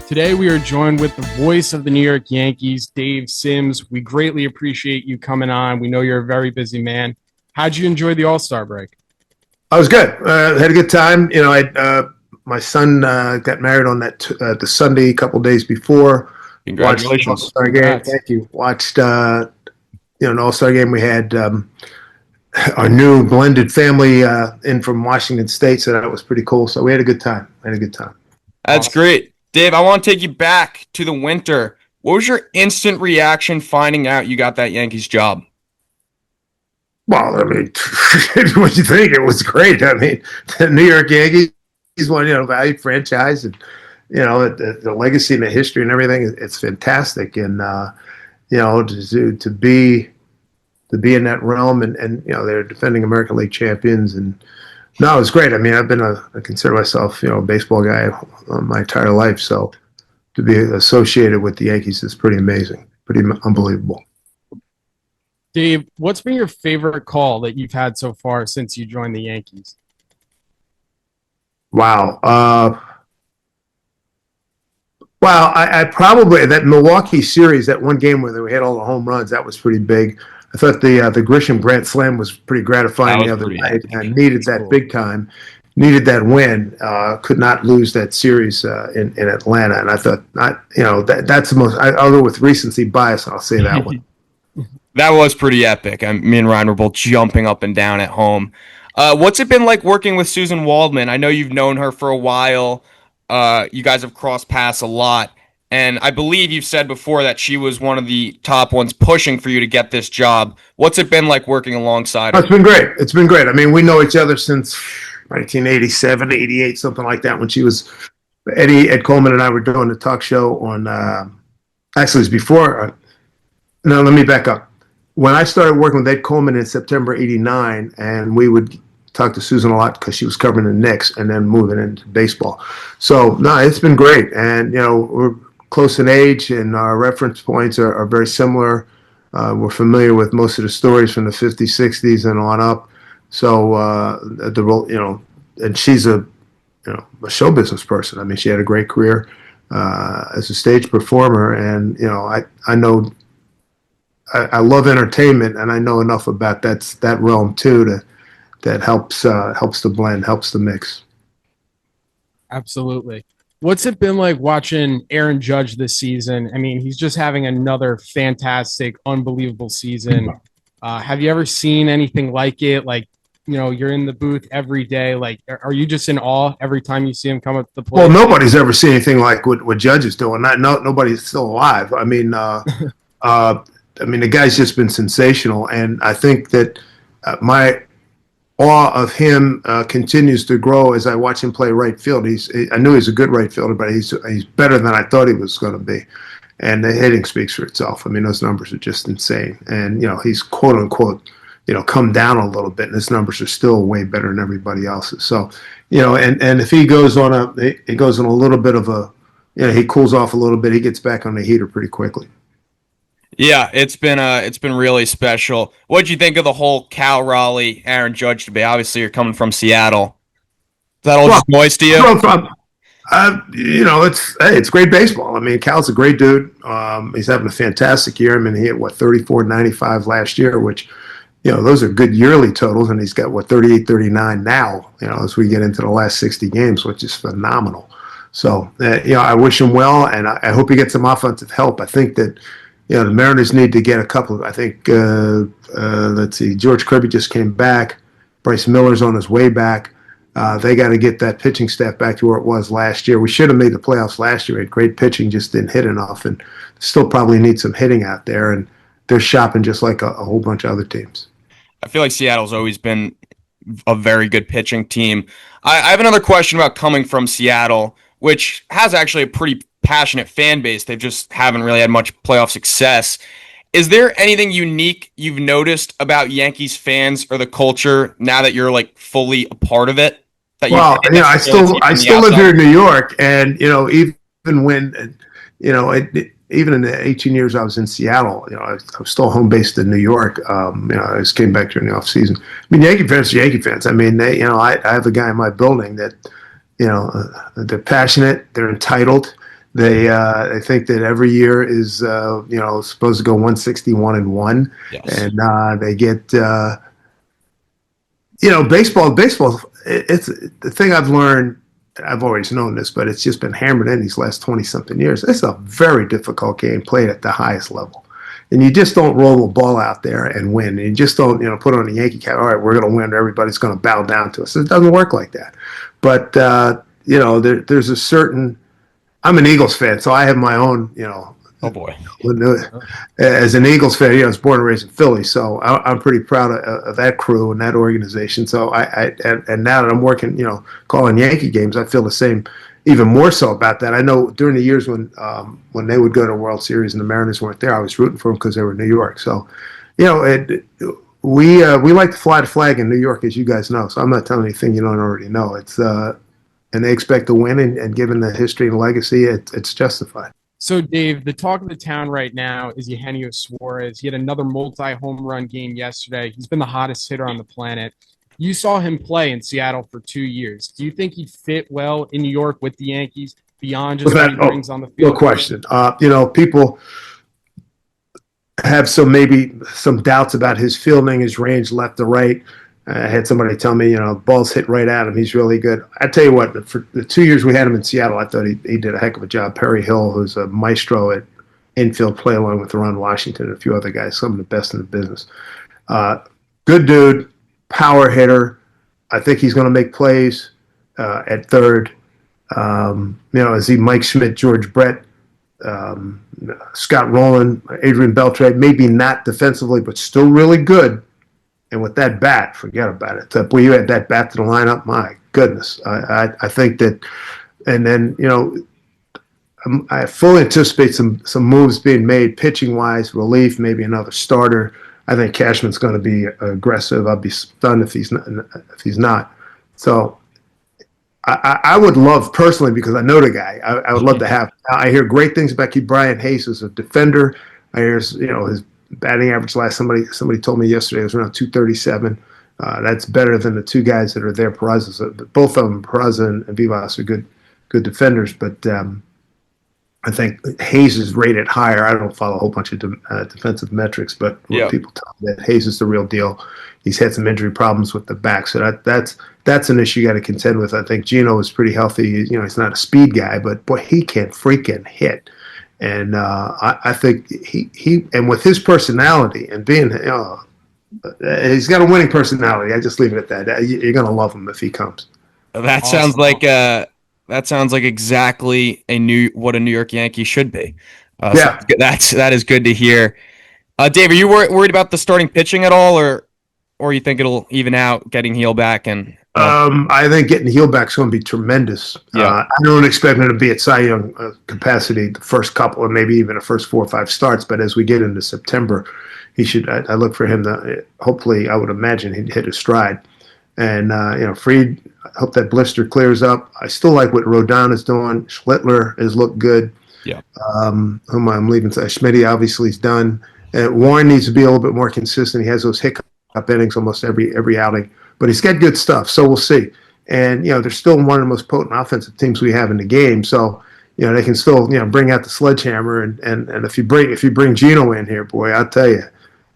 Today we are joined with the voice of the New York Yankees, Dave Sims. We greatly appreciate you coming on. We know you're a very busy man. How'd you enjoy the All-Star break? I was good. Had a good time. My son got married on the Sunday, a couple days before. Watched the Congratulations. All-Star game. Thank you. Watched an All-Star game. We had our new blended family in from Washington State, so that was pretty cool. So we had a good time. That's great. Dave, I want to take you back to the winter. What was your instant reaction finding out you got that Yankees job? Well, I mean, what do you think? It was great. I mean, the New York Yankees one, valued franchise, and the legacy and the history and everything. It's fantastic, and to be in that realm, and they're defending American League champions, and no, it was great. I mean, I consider myself a baseball guy my entire life, so to be associated with the Yankees is pretty amazing, pretty unbelievable. Dave, what's been your favorite call that you've had so far since you joined the Yankees? Wow. Well, I probably that Milwaukee series, that one game where we had all the home runs, that was pretty big. I thought the Grisham grand slam was pretty gratifying the other night. I needed that big time, needed that win. Could not lose that series in Atlanta, and I thought, that's the most. I'll go with recency bias. I'll say that one. That was pretty epic. Me and Ryan were both jumping up and down at home. What's it been like working with Susan Waldman? I know you've known her for a while. You guys have crossed paths a lot. And I believe you've said before that she was one of the top ones pushing for you to get this job. What's it been like working alongside her? It's been great. It's been great. I mean, we know each other since 1987, 88, something like that, when she was Ed Coleman and I were doing the talk show on actually it was before. No, let me back up. When I started working with Ed Coleman in September '89, and we would talk to Susan a lot because she was covering the Knicks and then moving into baseball. So, no, it's been great. And, we're close in age, and our reference points are very similar. We're familiar with most of the stories from the 50s, 60s, and on up. So, and she's a show business person. I mean, she had a great career as a stage performer. And, I know I love entertainment, and I know enough about that realm too that helps the blend, helps the mix. Absolutely. What's it been like watching Aaron Judge this season? I mean, he's just having another fantastic, unbelievable season. Have you ever seen anything like it? Like, you're in the booth every day. Like, are you just in awe every time you see him come up to the plate? Well, nobody's ever seen anything like what Judge is doing. Nobody's still alive. I mean, the guy's just been sensational, and I think that my awe of him continues to grow as I watch him play right field. I knew he's a good right fielder, but he's better than I thought he was going to be. And the hitting speaks for itself. I mean, those numbers are just insane. And he's quote unquote come down a little bit, and his numbers are still way better than everybody else's. So and if he goes on a little bit of a he cools off a little bit, he gets back on the heater pretty quickly. Yeah, it's been really special. What'd you think of the whole Cal Raleigh, Aaron Judge debate? Obviously, you're coming from Seattle. Is that all just noise to you? It's great baseball. I mean, Cal's a great dude. He's having a fantastic year. I mean, he hit 34.95 last year, which those are good yearly totals, and he's got 38, 39 now. As we get into the last 60 games, which is phenomenal. So I wish him well, and I hope he gets some offensive help. I think that. The Mariners need to get a couple of, I think, let's see, George Kirby just came back. Bryce Miller's on his way back. They got to get that pitching staff back to where it was last year. We should have made the playoffs last year. We had great pitching, just didn't hit enough, and still probably need some hitting out there. And they're shopping just like a whole bunch of other teams. I feel like Seattle's always been a very good pitching team. I have another question about coming from Seattle, which has actually a pretty passionate fan base. They just haven't really had much playoff success. Is there anything unique you've noticed about Yankees fans or the culture now that you're like fully a part of it? I still live here in New York, and even when even in the 18 years I was in Seattle, I was still home based in New York. I just came back during the off season. I mean, Yankee fans are Yankee fans. I mean, I have a guy in my building that they're passionate, they're entitled. They think that every year is supposed to go 161-1, Yes. and they get baseball. It's the thing I've learned. I've always known this, but it's just been hammered in these last 20-something years. It's a very difficult game played at the highest level. And you just don't roll the ball out there and win. And you just don't, put on a Yankee cap. All right, we're going to win. Everybody's going to bow down to us. It doesn't work like that. But, there's a certain – I'm an Eagles fan, so I have my own, Oh, boy. As an Eagles fan, I was born and raised in Philly, so I'm pretty proud of that crew and that organization. So and now that I'm working, calling Yankee games, I feel the same, even more so about that. I know during the years when they would go to World Series and the Mariners weren't there, I was rooting for them because they were in New York. So, we like to fly the flag in New York, as you guys know. So I'm not telling anything you don't already know. It's and they expect to win, and given the history and legacy, it's justified. So, Dave, the talk of the town right now is Yeno Suarez. He had another multi-home run game yesterday. He's been the hottest hitter on the planet. You saw him play in Seattle for 2 years. Do you think he'd fit well in New York with the Yankees beyond just what he brings on the field? No question. People have some doubts about his fielding, his range left to right. I had somebody tell me, balls hit right at him. He's really good. I tell you what, for the 2 years we had him in Seattle, I thought he did a heck of a job. Perry Hill, who's a maestro at infield play, along with Ron Washington and a few other guys, some of the best in the business. Good dude, power hitter. I think he's going to make plays at third. Is he Mike Schmidt, George Brett, Scott Rowland, Adrian Beltre, maybe not defensively, but still really good. And with that bat, forget about it. Boy, you had that bat to the lineup. My goodness, I think that. And then I fully anticipate some moves being made pitching wise, relief, maybe another starter. I think Cashman's going to be aggressive. I'll be stunned if he's not. So I would love personally, because I know the guy. I would love to have. I hear great things about Brian Hayes as a defender. I hear his batting average last somebody told me yesterday was around 237. That's better than the two guys that are there. Peraza, both of them, Peraza and Vivas, are good defenders. But I think Hayes is rated higher. I don't follow a whole bunch of defensive metrics, but people tell me that Hayes is the real deal. He's had some injury problems with the back, so that's an issue you got to contend with. I think Yeno is pretty healthy. He's not a speed guy, but boy, he can freaking hit. And I think he and with his personality and being, he's got a winning personality. I just leave it at that. You're gonna love him if he comes. That awesome. Sounds like exactly what a New York Yankee should be. So that is good to hear. Dave, are you worried about the starting pitching at all, or you think it'll even out getting Heel back and? I think getting Heel back is going to be tremendous. I don't expect him to be at Cy Young capacity the first couple, or maybe even the first 4 or 5 starts. But as we get into September, he should. I look for him to. Hopefully, I would imagine he'd hit his stride. And Fried, I hope that blister clears up. I still like what Rodon is doing. Schlittler has looked good. Yeah. Whom I'm leaving. Schmitty obviously is done. Warren needs to be a little bit more consistent. He has those hiccup innings almost every outing. But he's got good stuff, so we'll see. And they're still one of the most potent offensive teams we have in the game. So they can still bring out the sledgehammer. And if you bring Gino in here, boy, I'll tell you,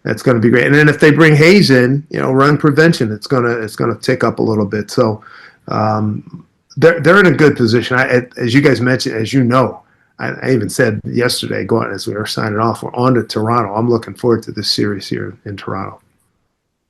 that's going to be great. And then if they bring Hayes in, run prevention, it's gonna tick up a little bit. So they're in a good position. As you guys mentioned, as you know, I even said yesterday, going as we were signing off, we're on to Toronto. I'm looking forward to this series here in Toronto.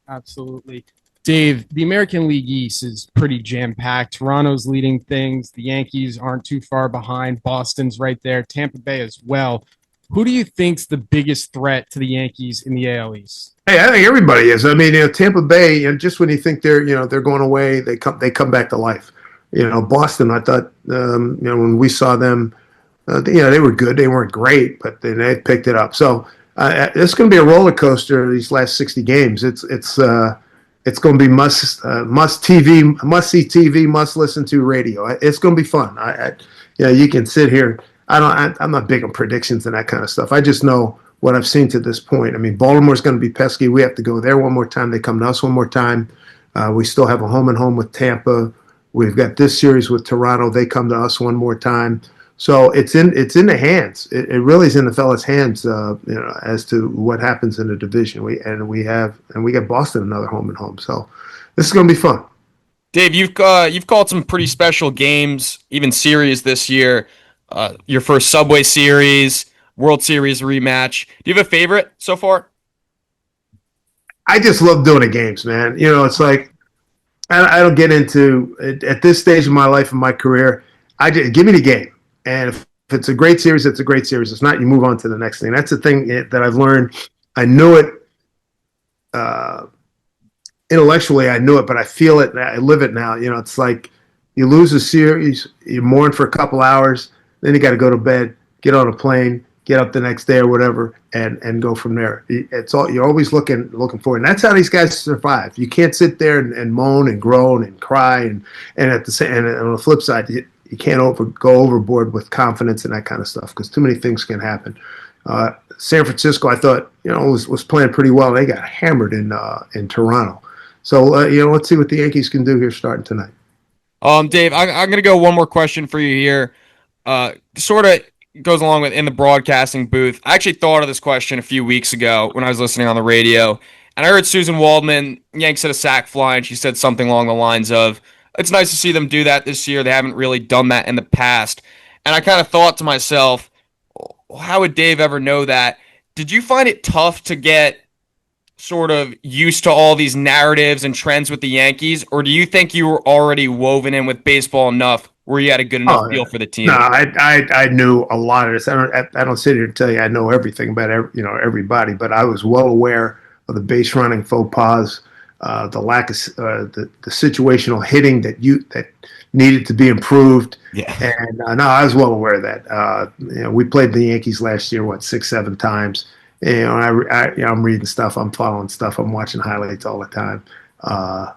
Absolutely. Dave, the American League East is pretty jam-packed. Toronto's leading things. The Yankees aren't too far behind. Boston's right there. Tampa Bay as well. Who do you think's the biggest threat to the Yankees in the AL East? Hey, I think everybody is. I mean, Tampa Bay, just when you think they're going away, they come back to life. Boston, I thought, when we saw them, they were good. They weren't great, but they picked it up. So it's going to be a roller coaster these last 60 games. It's going to be must see TV, must listen to radio. It's going to be fun. You can sit here. I'm not big on predictions and that kind of stuff. I just know what I've seen to this point. I mean, Baltimore's going to be pesky. We have to go there one more time. They come to us one more time. We still have a home and home with Tampa. We've got this series with Toronto. They come to us one more time. So it's in the hands. It really is in the fellas' hands, as to what happens in the division. We got Boston another home and home. So this is going to be fun. Dave, you've called some pretty special games, even series this year. Your first Subway Series, World Series rematch. Do you have a favorite so far? I just love doing the games, man. It's like I don't get into at this stage of my life and my career. Give me the game. And if it's a great series, it's a great series. If not, you move on to the next thing. That's the thing that I've learned. I knew it intellectually. I knew it, but I feel it. I live it now. It's like you lose a series, you mourn for a couple hours, then you got to go to bed, get on a plane, get up the next day or whatever, and go from there. It's all you're always looking forward. And that's how these guys survive. You can't sit there and moan and groan and cry and at the same. And on the flip side, you can't go overboard with confidence and that kind of stuff because too many things can happen. San Francisco, I thought, was playing pretty well. They got hammered in Toronto. So, let's see what the Yankees can do here starting tonight. Dave, I'm going to go one more question for you here. Sort of goes along with in the broadcasting booth. I actually thought of this question a few weeks ago when I was listening on the radio, and I heard Susan Waldman, Yanks had a sac fly, and she said something along the lines of, it's nice to see them do that this year. They haven't really done that in the past. And I kind of thought to myself, how would Dave ever know that? Did you find it tough to get sort of used to all these narratives and trends with the Yankees, or do you think you were already woven in with baseball enough where you had a good enough feel for the team? No, I knew a lot of this. I don't sit here and tell you I know everything about everybody, but I was well aware of the base running faux pas, the lack of the situational hitting that needed to be improved. Yeah. And no, I was well aware of that. We played the Yankees last year, 6-7 times. I'm reading stuff, I'm following stuff, I'm watching highlights all the time. I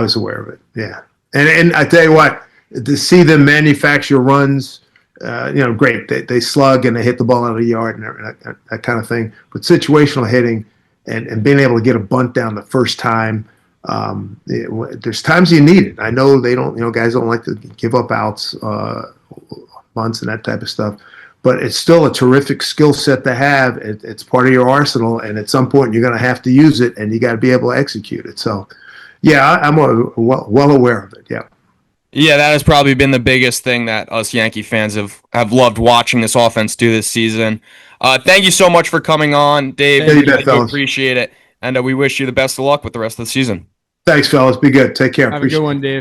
was aware of it. Yeah. And I tell you what, to see them manufacture runs, great. They slug and they hit the ball out of the yard and that kind of thing. But situational hitting and being able to get a bunt down the first time, there's times you need it. I know they don't, guys don't like to give up outs, bunts and that type of stuff. But it's still a terrific skill set to have. It's part of your arsenal, and at some point you're going to have to use it, and you got to be able to execute it. So, yeah, I'm well aware of it. Yeah. Yeah, that has probably been the biggest thing that us Yankee fans have loved watching this offense do this season. Thank you so much for coming on, Dave. Hey, we appreciate it, and we wish you the best of luck with the rest of the season. Thanks, fellas. Be good. Take care. Have a good one, Dave.